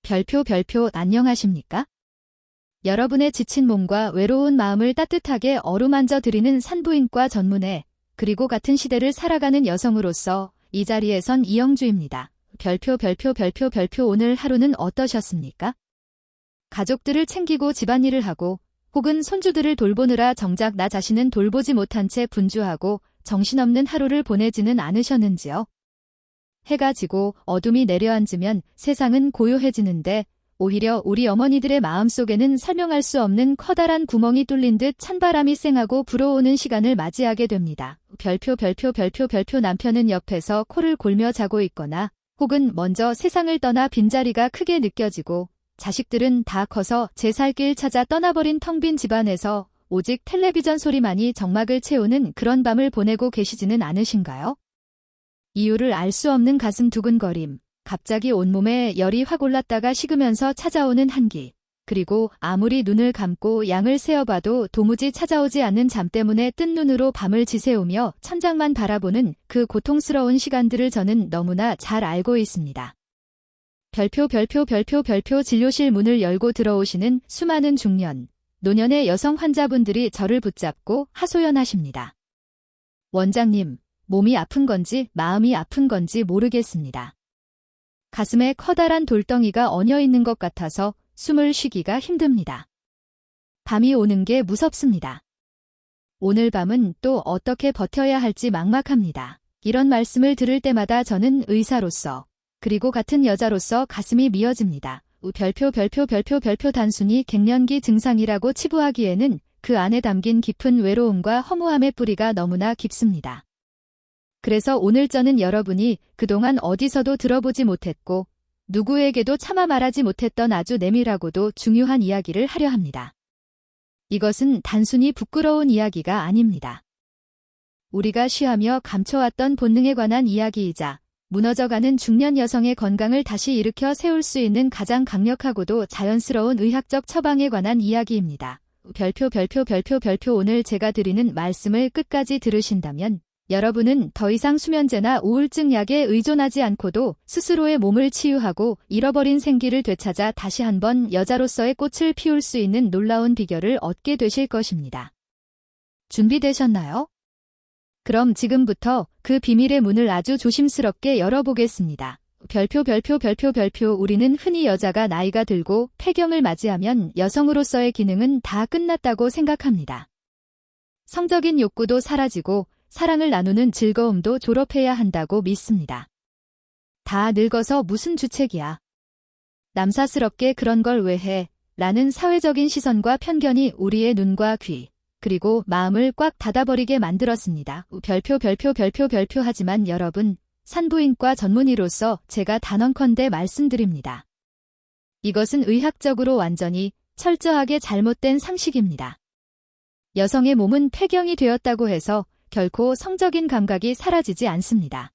별표 안녕하십니까? 여러분의 지친 몸과 외로운 마음을 따뜻하게 어루만져 드리는 산부인과 전문의 그리고 같은 시대를 살아가는 여성으로서 이 자리에 선 이영주입니다. 별표 오늘 하루는 어떠셨습니까? 가족들을 챙기고 집안일을 하고 혹은 손주들을 돌보느라 정작 나 자신은 돌보지 못한 채 분주하고 정신없는 하루를 보내지는 않으셨는지요? 해가 지고 어둠이 내려앉으면 세상은 고요해지는데 오히려 우리 어머니들의 마음속에는 설명할 수 없는 커다란 구멍이 뚫린 듯 찬바람이 쌩하고 불어오는 시간을 맞이하게 됩니다. 별표 남편은 옆에서 코를 골며 자고 있거나 혹은 먼저 세상을 떠나 빈자리가 크게 느껴지고 자식들은 다 커서 제 살 길 찾아 떠나버린 텅 빈 집안에서 오직 텔레비전 소리만이 정막을 채우는 그런 밤을 보내고 계시지는 않으신가요? 이유를 알 수 없는 가슴 두근거림, 갑자기 온몸에 열이 확 올랐다가 식으면서 찾아오는 한기, 그리고 아무리 눈을 감고 양을 세어봐도 도무지 찾아오지 않는 잠 때문에 뜬 눈으로 밤을 지새우며 천장만 바라보는 그 고통스러운 시간들을 저는 너무나 잘 알고 있습니다. 별표 진료실 문을 열고 들어오시는 수많은 중년, 노년의 여성 환자분들이 저를 붙잡고 하소연하십니다. 원장님, 몸이 아픈 건지 마음이 아픈 건지 모르겠습니다. 가슴에 커다란 돌덩이가 얹어 있는 것 같아서 숨을 쉬기가 힘듭니다. 밤이 오는 게 무섭습니다. 오늘 밤은 또 어떻게 버텨야 할지 막막합니다. 이런 말씀을 들을 때마다 저는 의사로서 그리고 같은 여자로서 가슴이 미어집니다. 별표 단순히 갱년기 증상이라고 치부하기에는 그 안에 담긴 깊은 외로움과 허무함의 뿌리가 너무나 깊습니다. 그래서 오늘 저는 여러분이 그동안 어디서도 들어보지 못했고 누구에게도 차마 말하지 못했던 아주 내밀하고도 중요한 이야기를 하려 합니다. 이것은 단순히 부끄러운 이야기가 아닙니다. 우리가 쉬하며 감춰왔던 본능에 관한 이야기이자 무너져가는 중년 여성의 건강을 다시 일으켜 세울 수 있는 가장 강력하고도 자연스러운 의학적 처방에 관한 이야기입니다. 별표 오늘 제가 드리는 말씀을 끝까지 들으신다면 여러분은 더 이상 수면제나 우울증 약에 의존하지 않고도 스스로의 몸을 치유하고 잃어버린 생기를 되찾아 다시 한번 여자로서의 꽃을 피울 수 있는 놀라운 비결을 얻게 되실 것입니다. 준비되셨나요? 그럼 지금부터 그 비밀의 문을 아주 조심스럽게 열어보겠습니다. 별표 우리는 흔히 여자가 나이가 들고 폐경을 맞이하면 여성으로서의 기능은 다 끝났다고 생각합니다. 성적인 욕구도 사라지고 사랑을 나누는 즐거움도 졸업해야 한다고 믿습니다. 다 늙어서 무슨 주책이야. 남사스럽게 그런 걸 왜 해? 라는 사회적인 시선과 편견이 우리의 눈과 귀, 그리고 마음을 꽉 닫아버리게 만들었습니다. 별표 하지만 여러분, 산부인과 전문의로서 제가 단언컨대 말씀드립니다. 이것은 의학적으로 완전히 철저하게 잘못된 상식입니다. 여성의 몸은 폐경이 되었다고 해서 결코 성적인 감각이 사라지지 않습니다.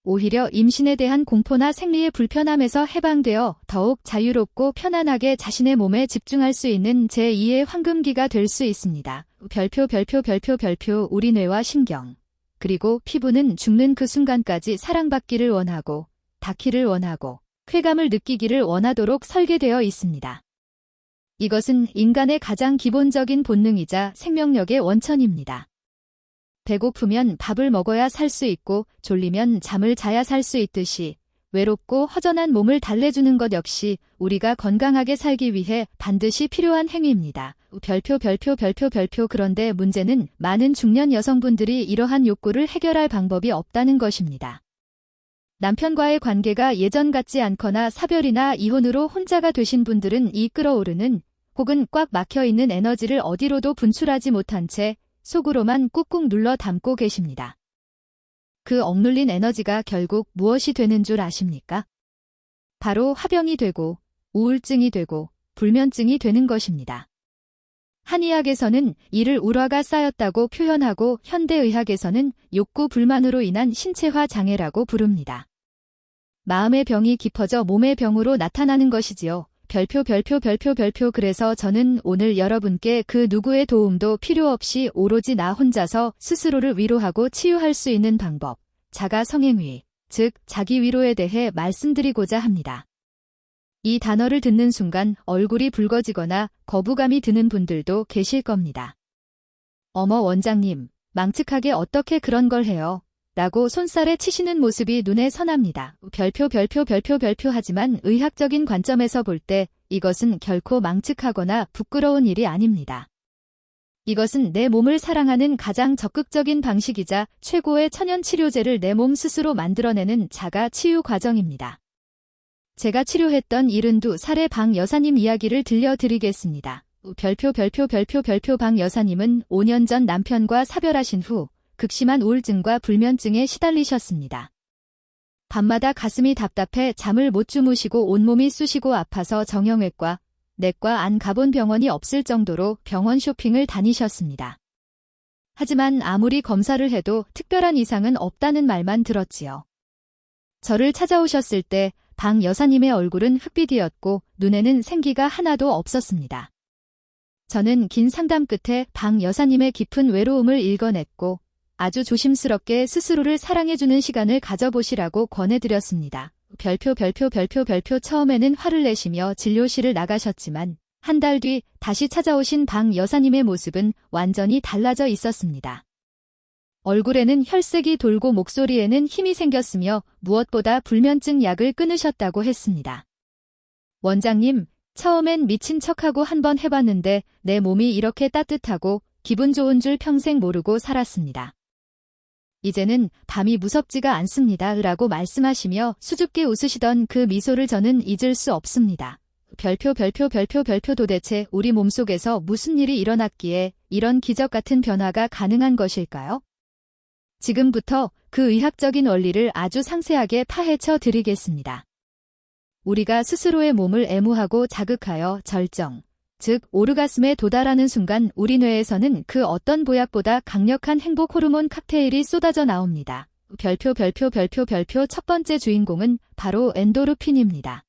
오히려 임신에 대한 공포나 생리의 불편함에서 해방되어 더욱 자유롭고 편안하게 자신의 몸에 집중할 수 있는 제2의 황금기가 될 수 있습니다. 별표 우리 뇌와 신경, 그리고 피부는 죽는 그 순간까지 사랑받기를 원하고 닿기를 원하고 쾌감을 느끼기를 원하도록 설계되어 있습니다. 이것은 인간의 가장 기본적인 본능이자 생명력의 원천입니다. 배고프면 밥을 먹어야 살 수 있고 졸리면 잠을 자야 살 수 있듯이 외롭고 허전한 몸을 달래주는 것 역시 우리가 건강하게 살기 위해 반드시 필요한 행위입니다. 별표 그런데 문제는 많은 중년 여성분들이 이러한 욕구를 해결할 방법이 없다는 것입니다. 남편과의 관계가 예전 같지 않거나 사별이나 이혼으로 혼자가 되신 분들은 이 끓어오르는 혹은 꽉 막혀있는 에너지를 어디로도 분출하지 못한 채 속으로만 꾹꾹 눌러 담고 계십니다. 그 억눌린 에너지가 결국 무엇이 되는 줄 아십니까? 바로 화병이 되고 우울증이 되고 불면증이 되는 것입니다. 한의학에서는 이를 울화가 쌓였다고 표현하고 현대의학에서는 욕구 불만으로 인한 신체화 장애라고 부릅니다. 마음의 병이 깊어져 몸의 병으로 나타나는 것이지요. 별표 그래서 저는 오늘 여러분께 그 누구의 도움도 필요 없이 오로지 나 혼자서 스스로를 위로하고 치유할 수 있는 방법, 자가 성행위, 즉 자기 위로에 대해 말씀드리고자 합니다. 이 단어를 듣는 순간 얼굴이 붉어지거나 거부감이 드는 분들도 계실 겁니다. 어머 원장님, 망측하게 어떻게 그런 걸 해요? 라고 손살에 치시는 모습이 눈에 선합니다. 별표 하지만 의학적인 관점에서 볼 때 이것은 결코 망측하거나 부끄러운 일이 아닙니다. 이것은 내 몸을 사랑하는 가장 적극적인 방식이자 최고의 천연 치료제를 내 몸 스스로 만들어내는 자가 치유 과정입니다. 제가 치료했던 72살의 방 여사님 이야기를 들려드리겠습니다. 별표 방 여사님은 5년 전 남편과 사별하신 후 극심한 우울증과 불면증에 시달리셨습니다. 밤마다 가슴이 답답해 잠을 못 주무시고 온몸이 쑤시고 아파서 정형외과, 내과 안 가본 병원이 없을 정도로 병원 쇼핑을 다니셨습니다. 하지만 아무리 검사를 해도 특별한 이상은 없다는 말만 들었지요. 저를 찾아오셨을 때 방 여사님의 얼굴은 흑빛이었고 눈에는 생기가 하나도 없었습니다. 저는 긴 상담 끝에 방 여사님의 깊은 외로움을 읽어냈고 아주 조심스럽게 스스로를 사랑해주는 시간을 가져보시라고 권해드렸습니다. 별표 처음에는 화를 내시며 진료실을 나가셨지만 한 달 뒤 다시 찾아오신 방 여사님의 모습은 완전히 달라져 있었습니다. 얼굴에는 혈색이 돌고 목소리에는 힘이 생겼으며 무엇보다 불면증 약을 끊으셨다고 했습니다. 원장님, 처음엔 미친 척하고 한번 해봤는데 내 몸이 이렇게 따뜻하고 기분 좋은 줄 평생 모르고 살았습니다. 이제는 밤이 무섭지가 않습니다. 라고 말씀하시며 수줍게 웃으시던 그 미소를 저는 잊을 수 없습니다. 별표 도대체 우리 몸속에서 무슨 일이 일어났기에 이런 기적 같은 변화가 가능한 것일까요? 지금부터 그 의학적인 원리를 아주 상세하게 파헤쳐 드리겠습니다. 우리가 스스로의 몸을 애무하고 자극하여 절정, 즉 오르가슴에 도달하는 순간 우리 뇌에서는 그 어떤 보약보다 강력한 행복 호르몬 칵테일이 쏟아져 나옵니다. 별표 첫 번째 주인공은 바로 엔도르핀입니다.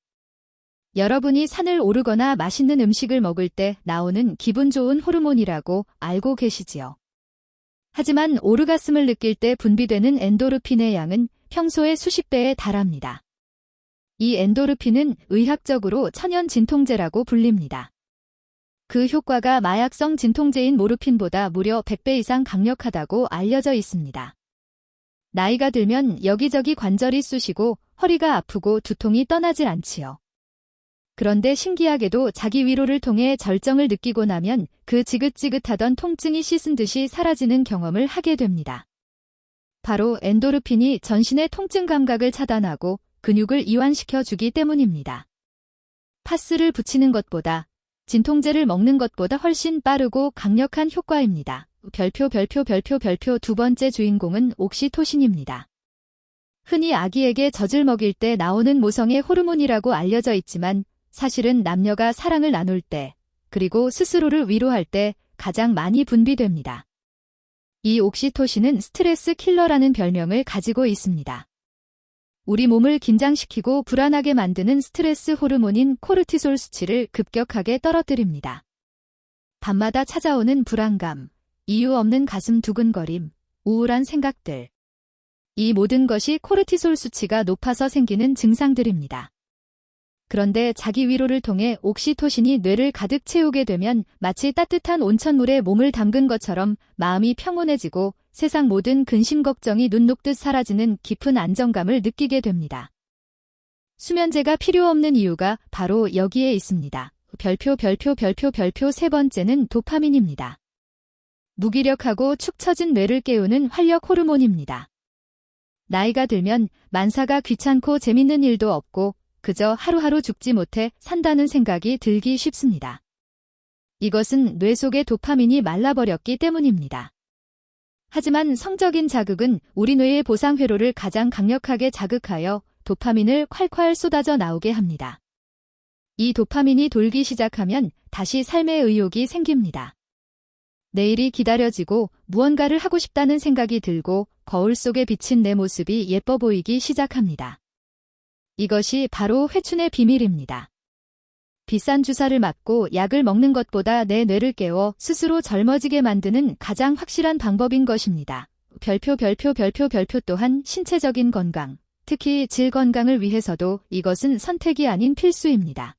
여러분이 산을 오르거나 맛있는 음식을 먹을 때 나오는 기분 좋은 호르몬이라고 알고 계시지요. 하지만 오르가슴을 느낄 때 분비되는 엔도르핀의 양은 평소의 수십 배에 달합니다. 이 엔도르핀은 의학적으로 천연 진통제라고 불립니다. 그 효과가 마약성 진통제인 모르핀보다 무려 100배 이상 강력하다고 알려져 있습니다. 나이가 들면 여기저기 관절이 쑤시고 허리가 아프고 두통이 떠나질 않지요. 그런데 신기하게도 자기 위로를 통해 절정을 느끼고 나면 그 지긋지긋하던 통증이 씻은 듯이 사라지는 경험을 하게 됩니다. 바로 엔도르핀이 전신의 통증 감각을 차단하고 근육을 이완시켜 주기 때문입니다. 파스를 붙이는 것보다 진통제를 먹는 것보다 훨씬 빠르고 강력한 효과입니다. 별표 두 번째 주인공은 옥시토신입니다. 흔히 아기에게 젖을 먹일 때 나오는 모성의 호르몬이라고 알려져 있지만 사실은 남녀가 사랑을 나눌 때, 그리고 스스로를 위로할 때 가장 많이 분비됩니다. 이 옥시토신은 스트레스 킬러라는 별명을 가지고 있습니다. 우리 몸을 긴장시키고 불안하게 만드는 스트레스 호르몬인 코르티솔 수치를 급격하게 떨어뜨립니다. 밤마다 찾아오는 불안감, 이유 없는 가슴 두근거림, 우울한 생각들. 이 모든 것이 코르티솔 수치가 높아서 생기는 증상들입니다. 그런데 자기 위로를 통해 옥시토신이 뇌를 가득 채우게 되면 마치 따뜻한 온천물에 몸을 담근 것처럼 마음이 평온해지고 세상 모든 근심 걱정이 눈 녹듯 사라지는 깊은 안정감을 느끼게 됩니다. 수면제가 필요 없는 이유가 바로 여기에 있습니다. 별표 세 번째는 도파민입니다. 무기력하고 축 처진 뇌를 깨우는 활력 호르몬입니다. 나이가 들면 만사가 귀찮고 재밌는 일도 없고 그저 하루하루 죽지 못해 산다는 생각이 들기 쉽습니다. 이것은 뇌 속의 도파민이 말라버렸기 때문입니다. 하지만 성적인 자극은 우리 뇌의 보상 회로를 가장 강력하게 자극하여 도파민을 콸콸 쏟아져 나오게 합니다. 이 도파민이 돌기 시작하면 다시 삶의 의욕이 생깁니다. 내일이 기다려지고 무언가를 하고 싶다는 생각이 들고 거울 속에 비친 내 모습이 예뻐 보이기 시작합니다. 이것이 바로 회춘의 비밀입니다. 비싼 주사를 맞고 약을 먹는 것보다 내 뇌를 깨워 스스로 젊어지게 만드는 가장 확실한 방법인 것입니다. 별표 또한 신체적인 건강, 특히 질 건강을 위해서도 이것은 선택이 아닌 필수입니다.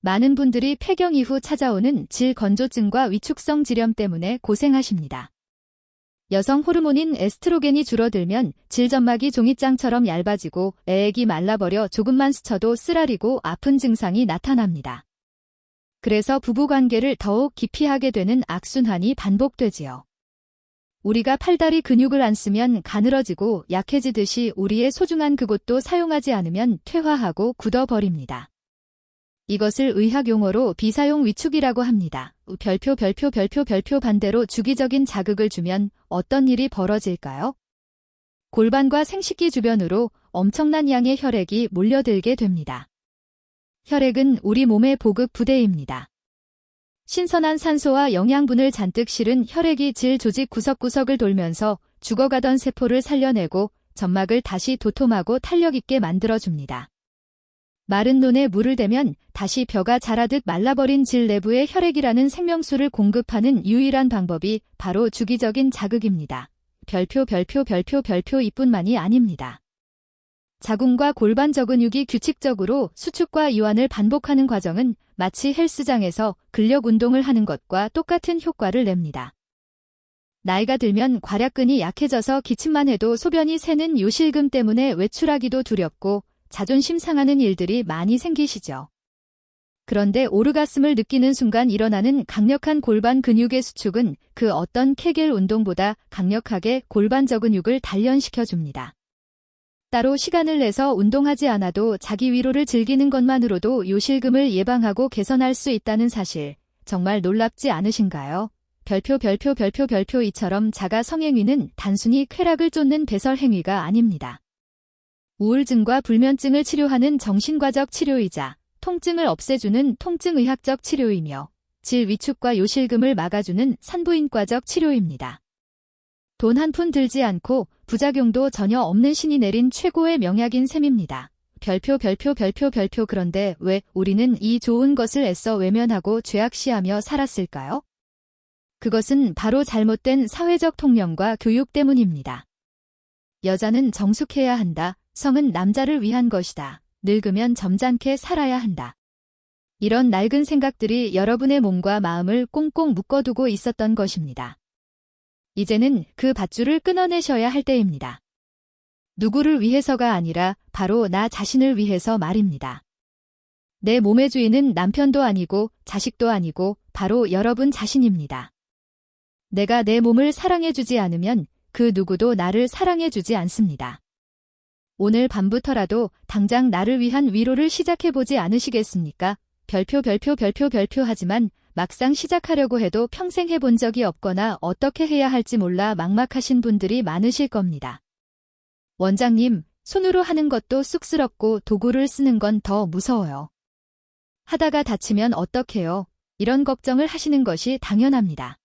많은 분들이 폐경 이후 찾아오는 질 건조증과 위축성 지렴 때문에 고생하십니다. 여성 호르몬인 에스트로겐이 줄어들면 질점막이 종이장처럼 얇아지고 애액이 말라버려 조금만 스쳐도 쓰라리고 아픈 증상이 나타납니다. 그래서 부부관계를 더욱 기피하게 되는 악순환이 반복되지요. 우리가 팔다리 근육을 안 쓰면 가늘어지고 약해지듯이 우리의 소중한 그곳도 사용하지 않으면 퇴화하고 굳어버립니다. 이것을 의학 용어로 비사용 위축이라고 합니다. 별표 반대로 주기적인 자극을 주면 어떤 일이 벌어질까요? 골반과 생식기 주변으로 엄청난 양의 혈액이 몰려들게 됩니다. 혈액은 우리 몸의 보급 부대입니다. 신선한 산소와 영양분을 잔뜩 실은 혈액이 질 조직 구석구석을 돌면서 죽어가던 세포를 살려내고 점막을 다시 도톰하고 탄력있게 만들어줍니다. 마른 논에 물을 대면 다시 벼가 자라듯 말라버린 질 내부에 혈액이라는 생명수를 공급하는 유일한 방법이 바로 주기적인 자극입니다. 별표 이뿐만이 아닙니다. 자궁과 골반 저근육이 규칙적으로 수축과 이완을 반복하는 과정은 마치 헬스장에서 근력 운동을 하는 것과 똑같은 효과를 냅니다. 나이가 들면 괄약근이 약해져서 기침만 해도 소변이 새는 요실금 때문에 외출하기도 두렵고 자존심 상하는 일들이 많이 생기시죠. 그런데 오르가슴을 느끼는 순간 일어나는 강력한 골반 근육의 수축은 그 어떤 케겔 운동보다 강력하게 골반 저근육을 단련시켜줍니다. 따로 시간을 내서 운동하지 않아도 자기 위로를 즐기는 것만으로도 요실금을 예방하고 개선할 수 있다는 사실, 정말 놀랍지 않으신가요? 별표 이처럼 자가 성행위는 단순히 쾌락을 쫓는 배설 행위가 아닙니다. 우울증과 불면증을 치료하는 정신과적 치료이자 통증을 없애주는 통증의학적 치료이며 질 위축과 요실금을 막아주는 산부인과적 치료입니다. 돈 한 푼 들지 않고 부작용도 전혀 없는 신이 내린 최고의 명약인 셈입니다. 별표 그런데 왜 우리는 이 좋은 것을 애써 외면하고 죄악시하며 살았을까요? 그것은 바로 잘못된 사회적 통념과 교육 때문입니다. 여자는 정숙해야 한다. 성은 남자를 위한 것이다. 늙으면 점잖게 살아야 한다. 이런 낡은 생각들이 여러분의 몸과 마음을 꽁꽁 묶어두고 있었던 것입니다. 이제는 그 밧줄을 끊어내셔야 할 때입니다. 누구를 위해서가 아니라 바로 나 자신을 위해서 말입니다. 내 몸의 주인은 남편도 아니고 자식도 아니고 바로 여러분 자신입니다. 내가 내 몸을 사랑해주지 않으면 그 누구도 나를 사랑해주지 않습니다. 오늘 밤부터라도 당장 나를 위한 위로를 시작해보지 않으시겠습니까? 별표 하지만 막상 시작하려고 해도 평생 해본 적이 없거나 어떻게 해야 할지 몰라 막막하신 분들이 많으실 겁니다. 원장님, 손으로 하는 것도 쑥스럽고 도구를 쓰는 건 더 무서워요. 하다가 다치면 어떡해요? 이런 걱정을 하시는 것이 당연합니다.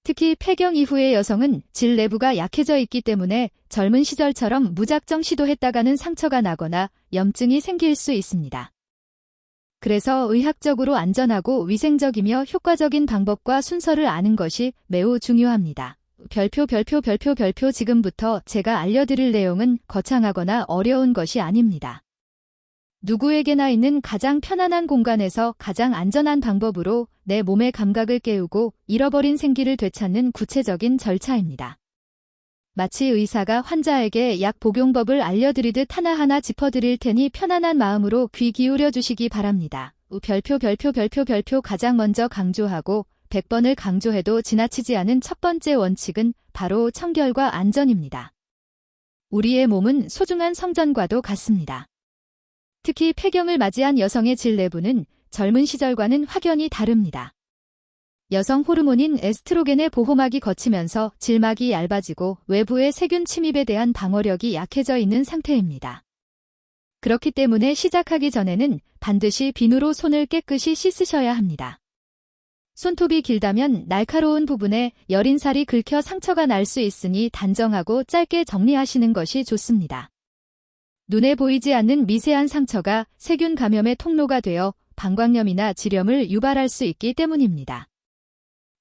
특히 폐경 이후의 여성은 질 내부가 약해져 있기 때문에 젊은 시절처럼 무작정 시도했다가는 상처가 나거나 염증이 생길 수 있습니다. 그래서 의학적으로 안전하고 위생적이며 효과적인 방법과 순서를 아는 것이 매우 중요합니다. 별표 지금부터 제가 알려드릴 내용은 거창하거나 어려운 것이 아닙니다. 누구에게나 있는 가장 편안한 공간에서 가장 안전한 방법으로 내 몸의 감각을 깨우고 잃어버린 생기를 되찾는 구체적인 절차입니다. 마치 의사가 환자에게 약 복용법을 알려드리듯 하나하나 짚어드릴 테니 편안한 마음으로 귀 기울여 주시기 바랍니다. 별표 가장 먼저 강조하고 100번을 강조해도 지나치지 않은 첫 번째 원칙은 바로 청결과 안전입니다. 우리의 몸은 소중한 성전과도 같습니다. 특히 폐경을 맞이한 여성의 질 내부는 젊은 시절과는 확연히 다릅니다. 여성 호르몬인 에스트로겐의 보호막이 거치면서 질막이 얇아지고 외부의 세균 침입에 대한 방어력이 약해져 있는 상태입니다. 그렇기 때문에 시작하기 전에는 반드시 비누로 손을 깨끗이 씻으셔야 합니다. 손톱이 길다면 날카로운 부분에 여린 살이 긁혀 상처가 날 수 있으니 단정하고 짧게 정리하시는 것이 좋습니다. 눈에 보이지 않는 미세한 상처가 세균 감염의 통로가 되어 방광염이나 질염을 유발할 수 있기 때문입니다.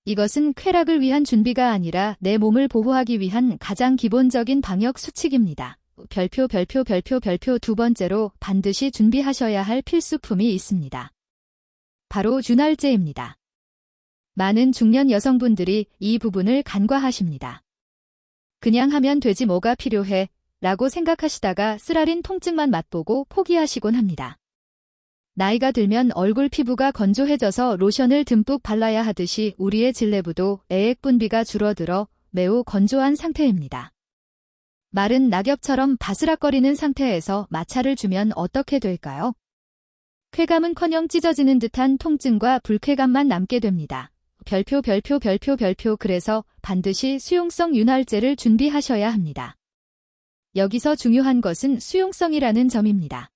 이것은 쾌락을 위한 준비가 아니라 내 몸을 보호하기 위한 가장 기본적인 방역 수칙입니다. 별표 두 번째로 반드시 준비하셔야 할 필수품이 있습니다. 바로 윤활제입니다. 많은 중년 여성분들이 이 부분을 간과하십니다. 그냥 하면 되지 뭐가 필요해 라고 생각하시다가 쓰라린 통증만 맛보고 포기하시곤 합니다. 나이가 들면 얼굴 피부가 건조해져서 로션을 듬뿍 발라야 하듯이 우리의 질내부도 애액 분비가 줄어들어 매우 건조한 상태입니다. 마른 낙엽처럼 바스락거리는 상태에서 마찰을 주면 어떻게 될까요? 쾌감은커녕 찢어지는 듯한 통증과 불쾌감만 남게 됩니다. 별표 그래서 반드시 수용성 윤활제를 준비하셔야 합니다. 여기서 중요한 것은 수용성이라는 점입니다.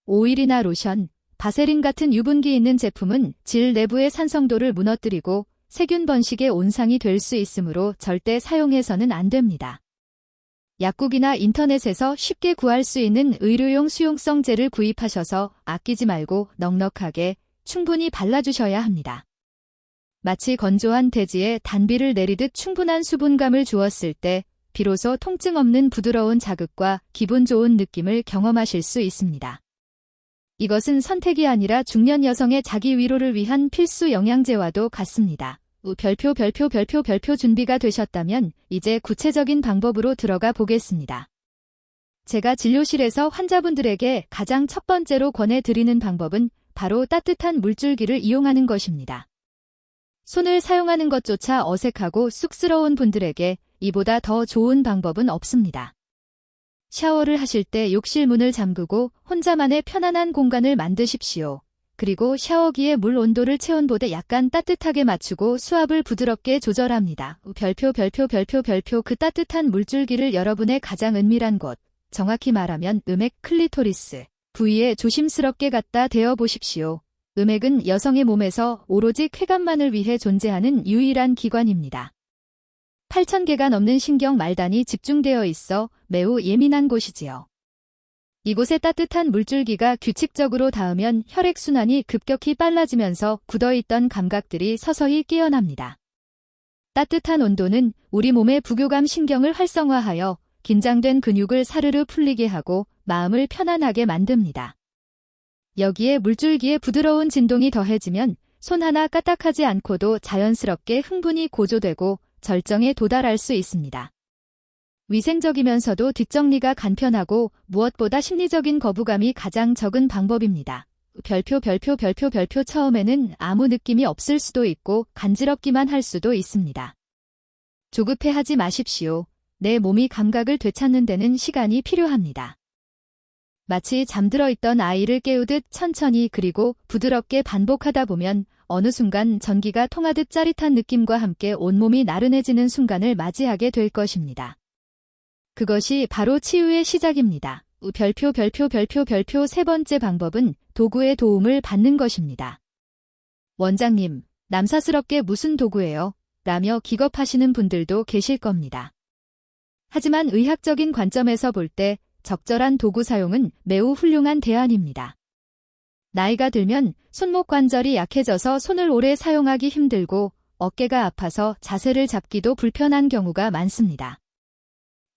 오일이나 로션, 바세린 같은 유분기 있는 제품은 질 내부의 산성도를 무너뜨리고 세균 번식의 온상이 될 수 있으므로 절대 사용해서는 안 됩니다. 약국이나 인터넷에서 쉽게 구할 수 있는 의료용 수용성제를 구입하셔서 아끼지 말고 넉넉하게 충분히 발라주셔야 합니다. 마치 건조한 대지에 단비를 내리듯 충분한 수분감을 주었을 때 비로소 통증 없는 부드러운 자극과 기분 좋은 느낌을 경험하실 수 있습니다. 이것은 선택이 아니라 중년 여성의 자기 위로를 위한 필수 영양제와도 같습니다. 별표 준비가 되셨다면 이제 구체적인 방법으로 들어가 보겠습니다. 제가 진료실에서 환자분들에게 가장 첫 번째로 권해드리는 방법은 바로 따뜻한 물줄기를 이용하는 것입니다. 손을 사용하는 것조차 어색하고 쑥스러운 분들에게 이보다 더 좋은 방법은 없습니다. 샤워를 하실 때 욕실 문을 잠그고 혼자만의 편안한 공간을 만드십시오. 그리고 샤워기의 물 온도를 체온보다 약간 따뜻하게 맞추고 수압을 부드럽게 조절합니다. 별표 그 따뜻한 물줄기를 여러분의 가장 은밀한 곳, 정확히 말하면 음액 클리토리스 부위에 조심스럽게 갖다 대어 보십시오. 음액은 여성의 몸에서 오로지 쾌감만을 위해 존재하는 유일한 기관입니다. 8,000개가 넘는 신경 말단이 집중되어 있어 매우 예민한 곳이지요. 이곳에 따뜻한 물줄기가 규칙적으로 닿으면 혈액순환이 급격히 빨라지면서 굳어있던 감각들이 서서히 깨어납니다. 따뜻한 온도는 우리 몸의 부교감 신경을 활성화하여 긴장된 근육을 사르르 풀리게 하고 마음을 편안하게 만듭니다. 여기에 물줄기의 부드러운 진동이 더해지면 손 하나 까딱하지 않고도 자연스럽게 흥분이 고조되고 절정에 도달할 수 있습니다. 위생적이면서도 뒷정리가 간편하고 무엇보다 심리적인 거부감이 가장 적은 방법입니다. 별표 처음에는 아무 느낌이 없을 수도 있고 간지럽기만 할 수도 있습니다. 조급해하지 마십시오. 내 몸이 감각을 되찾는 데는 시간이 필요합니다. 마치 잠들어 있던 아이를 깨우듯 천천히 그리고 부드럽게 반복하다 보면 어느 순간 전기가 통하듯 짜릿한 느낌과 함께 온몸이 나른해지는 순간을 맞이하게 될 것입니다. 그것이 바로 치유의 시작입니다. 별표 세 번째 방법은 도구의 도움을 받는 것입니다. 원장님, 남사스럽게 무슨 도구예요? 라며 기겁하시는 분들도 계실 겁니다. 하지만 의학적인 관점에서 볼 때 적절한 도구 사용은 매우 훌륭한 대안입니다. 나이가 들면 손목 관절이 약해져서 손을 오래 사용하기 힘들고 어깨가 아파서 자세를 잡기도 불편한 경우가 많습니다.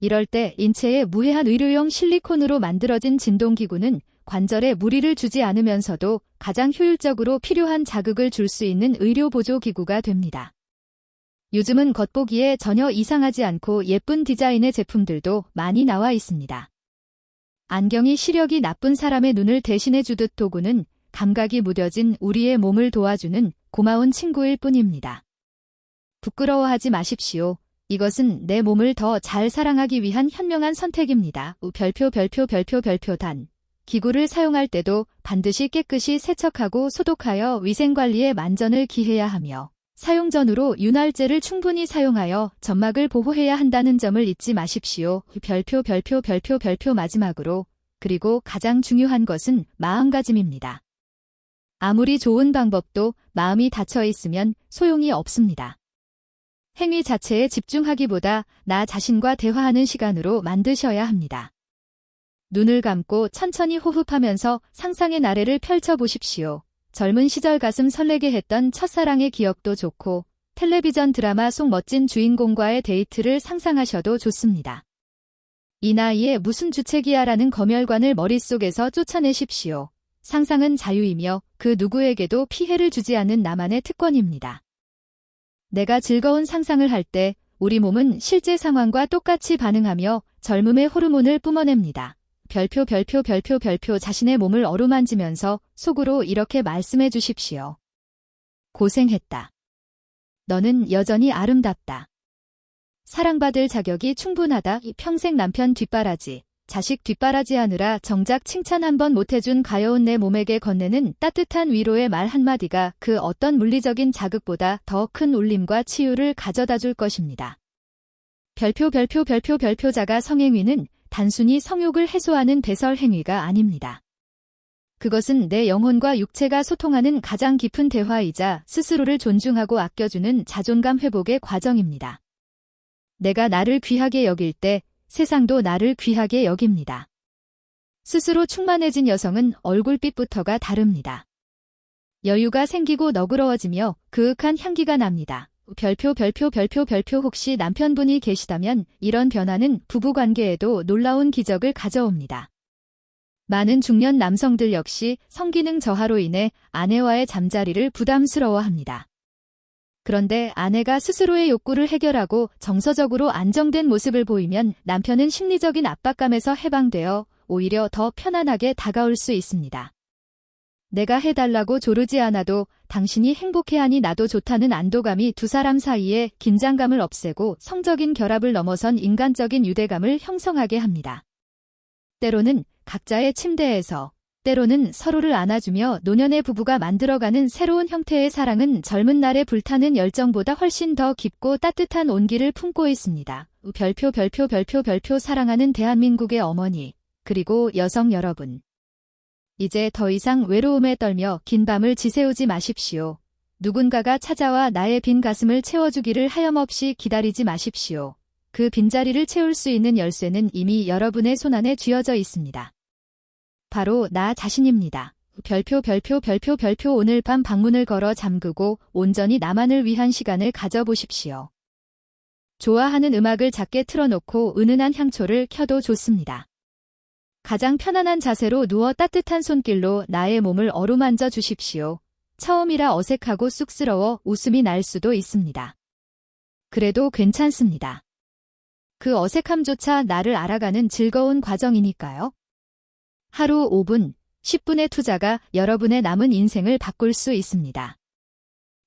이럴 때 인체에 무해한 의료용 실리콘으로 만들어진 진동기구는 관절에 무리를 주지 않으면서도 가장 효율적으로 필요한 자극을 줄 수 있는 의료보조기구가 됩니다. 요즘은 겉보기에 전혀 이상하지 않고 예쁜 디자인의 제품들도 많이 나와 있습니다. 안경이 시력이 나쁜 사람의 눈을 대신해주듯 도구는 감각이 무뎌진 우리의 몸을 도와주는 고마운 친구일 뿐입니다. 부끄러워하지 마십시오. 이것은 내 몸을 더 잘 사랑하기 위한 현명한 선택입니다. 별표 단. 기구를 사용할 때도 반드시 깨끗이 세척하고 소독하여 위생관리에 만전을 기해야 하며 사용 전후로 윤활제를 충분히 사용하여 점막을 보호해야 한다는 점을 잊지 마십시오. 별표 마지막으로 그리고 가장 중요한 것은 마음가짐입니다. 아무리 좋은 방법도 마음이 닫혀 있으면 소용이 없습니다. 행위 자체에 집중하기보다 나 자신과 대화하는 시간으로 만드셔야 합니다. 눈을 감고 천천히 호흡하면서 상상의 나래를 펼쳐보십시오. 젊은 시절 가슴 설레게 했던 첫사랑의 기억도 좋고 텔레비전 드라마 속 멋진 주인공과의 데이트를 상상하셔도 좋습니다. 이 나이에 무슨 주책이야라는 검열관을 머릿속에서 쫓아내십시오. 상상은 자유이며 그 누구에게도 피해를 주지 않는 나만의 특권입니다. 내가 즐거운 상상을 할 때 우리 몸은 실제 상황과 똑같이 반응하며 젊음의 호르몬을 뿜어냅니다. 별표 자신의 몸을 어루만지면서 속으로 이렇게 말씀해 주십시오. 고생했다. 너는 여전히 아름답다. 사랑받을 자격이 충분하다. 평생 남편 뒷바라지, 자식 뒷바라지 하느라 정작 칭찬 한 번 못해준 가여운 내 몸에게 건네는 따뜻한 위로의 말 한마디가 그 어떤 물리적인 자극보다 더 큰 울림과 치유를 가져다 줄 것입니다. 별표자가 성행위는 단순히 성욕을 해소하는 배설 행위가 아닙니다. 그것은 내 영혼과 육체가 소통하는 가장 깊은 대화이자 스스로를 존중하고 아껴주는 자존감 회복의 과정입니다. 내가 나를 귀하게 여길 때 세상도 나를 귀하게 여깁니다. 스스로 충만해진 여성은 얼굴빛부터가 다릅니다. 여유가 생기고 너그러워지며 그윽한 향기가 납니다. 별표 혹시 남편분이 계시다면 이런 변화는 부부관계에도 놀라운 기적을 가져옵니다. 많은 중년 남성들 역시 성기능 저하로 인해 아내와의 잠자리를 부담스러워합니다. 그런데 아내가 스스로의 욕구를 해결하고 정서적으로 안정된 모습을 보이면 남편은 심리적인 압박감에서 해방되어 오히려 더 편안하게 다가올 수 있습니다. 내가 해달라고 조르지 않아도 당신이 행복해하니 나도 좋다는 안도감이 두 사람 사이에 긴장감을 없애고 성적인 결합을 넘어선 인간적인 유대감을 형성하게 합니다. 때로는 각자의 침대에서, 때로는 서로를 안아주며 노년의 부부가 만들어가는 새로운 형태의 사랑은 젊은 날의 불타는 열정보다 훨씬 더 깊고 따뜻한 온기를 품고 있습니다. 별표 사랑하는 대한민국의 어머니, 그리고 여성 여러분. 이제 더 이상 외로움에 떨며 긴 밤을 지새우지 마십시오. 누군가가 찾아와 나의 빈 가슴을 채워주기를 하염없이 기다리지 마십시오. 그 빈자리를 채울 수 있는 열쇠는 이미 여러분의 손안에 쥐어져 있습니다. 바로 나 자신입니다. 별표 오늘 밤 방문을 걸어 잠그고 온전히 나만을 위한 시간을 가져보십시오. 좋아하는 음악을 작게 틀어놓고 은은한 향초를 켜도 좋습니다. 가장 편안한 자세로 누워 따뜻한 손길로 나의 몸을 어루만져 주십시오. 처음이라 어색하고 쑥스러워 웃음이 날 수도 있습니다. 그래도 괜찮습니다. 그 어색함조차 나를 알아가는 즐거운 과정이니까요. 하루 5분, 10분의 투자가 여러분의 남은 인생을 바꿀 수 있습니다.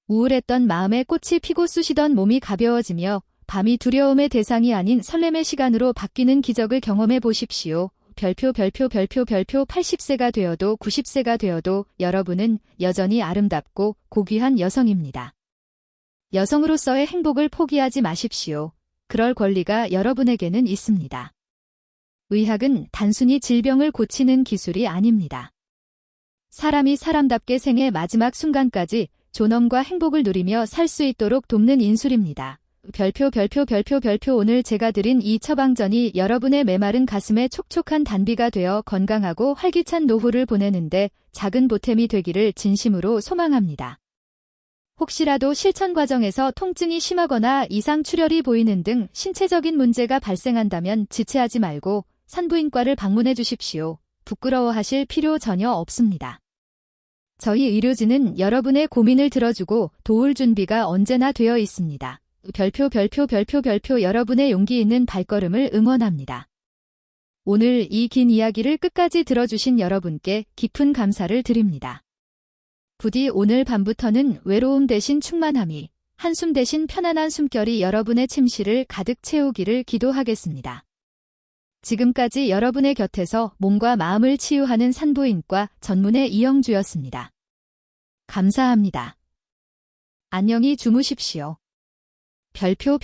우울했던 마음에 꽃이 피고 쑤시던 몸이 가벼워지며 밤이 두려움의 대상이 아닌 설렘의 시간으로 바뀌는 기적을 경험해 보십시오. 별표 80세가 되어도 90세가 되어도 여러분은 여전히 아름답고 고귀한 여성입니다. 여성으로서의 행복을 포기하지 마십시오. 그럴 권리가 여러분에게는 있습니다. 의학은 단순히 질병을 고치는 기술이 아닙니다. 사람이 사람답게 생의 마지막 순간까지 존엄과 행복을 누리며 살 수 있도록 돕는 인술입니다. 별표 오늘 제가 드린 이 처방전이 여러분의 메마른 가슴에 촉촉한 단비가 되어 건강하고 활기찬 노후를 보내는데 작은 보탬이 되기를 진심으로 소망합니다. 혹시라도 실천 과정에서 통증이 심하거나 이상 출혈이 보이는 등 신체적인 문제가 발생한다면 지체하지 말고 산부인과를 방문해 주십시오. 부끄러워하실 필요 전혀 없습니다. 저희 의료진은 여러분의 고민을 들어주고 도울 준비가 언제나 되어 있습니다. 별표 여러분의 용기 있는 발걸음을 응원합니다. 오늘 이 긴 이야기를 끝까지 들어주신 여러분께 깊은 감사를 드립니다. 부디 오늘 밤부터는 외로움 대신 충만함이, 한숨 대신 편안한 숨결이 여러분의 침실을 가득 채우기를 기도하겠습니다. 지금까지 여러분의 곁에서 몸과 마음을 치유하는 산부인과 전문의 이영주였습니다. 감사합니다. 안녕히 주무십시오. 별표